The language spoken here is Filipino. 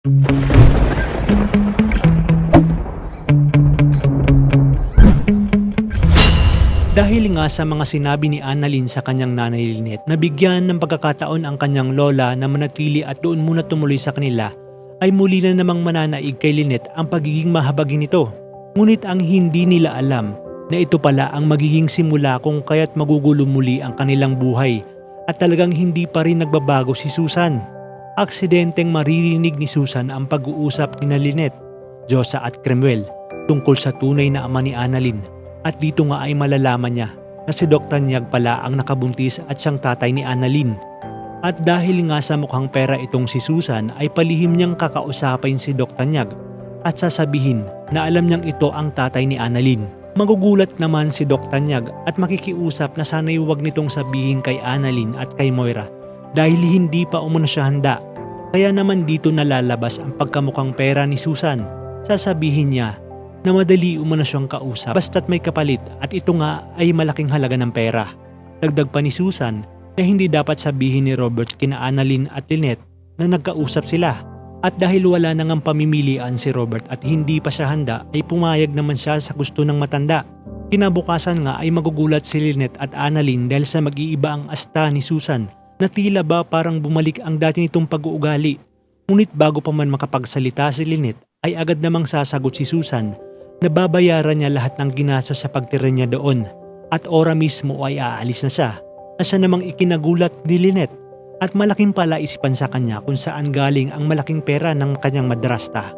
Dahil nga sa mga sinabi ni Annalyn sa kanyang nanay Lynette na bigyan ng pagkakataon ang kanyang lola na manatili at doon muna tumuloy sa kanila, ay muli na namang mananaig kay Lynette ang pagiging mahabagin nito. Ngunit ang hindi nila alam na ito pala ang magiging simula kung kaya't magugulo muli ang kanilang buhay at talagang hindi pa rin nagbabago si Susan. Aksidenteng maririnig ni Susan ang pag-uusap ni Lynette, Josa at Cremuel tungkol sa tunay na ama ni Annalyn. At dito nga ay malalaman niya na si Doc Tanyag pala ang nakabuntis at siyang tatay ni Annalyn. At dahil nga sa mukhang pera itong si Susan ay palihim niyang kakausapin si Doc Tanyag at sasabihin na alam niyang ito ang tatay ni Annalyn. Magugulat naman si Doc Tanyag at makikiusap na sana'y huwag nitong sabihin kay Annalyn at kay Moira dahil hindi pa umano siya handa. Kaya naman dito nalalabas ang pagkamukhang pera ni Susan. Sasabihin niya na madali umano siyang kausap basta't may kapalit at ito nga ay malaking halaga ng pera. Dagdag pa ni Susan na hindi dapat sabihin ni Robert kina Annalyn at Lynette na nagkausap sila. At dahil wala nang ang pamimilian si Robert at hindi pa siya handa ay pumayag naman siya sa gusto ng matanda. Kinabukasan nga ay magugulat si Lynette at Annalyn dahil sa mag-iiba ang asta ni Susan na tila ba parang bumalik ang dati nitong pag-uugali. Ngunit bago pa man makapagsalita si Lynette ay agad namang sasagot si Susan na babayaran niya lahat ng ginastos sa pagtira niya doon at ora mismo ay aalis na siya. Na siya namang ikinagulat ni Lynette at malaking palaisipan sa kanya kung saan galing ang malaking pera ng kanyang madrasta.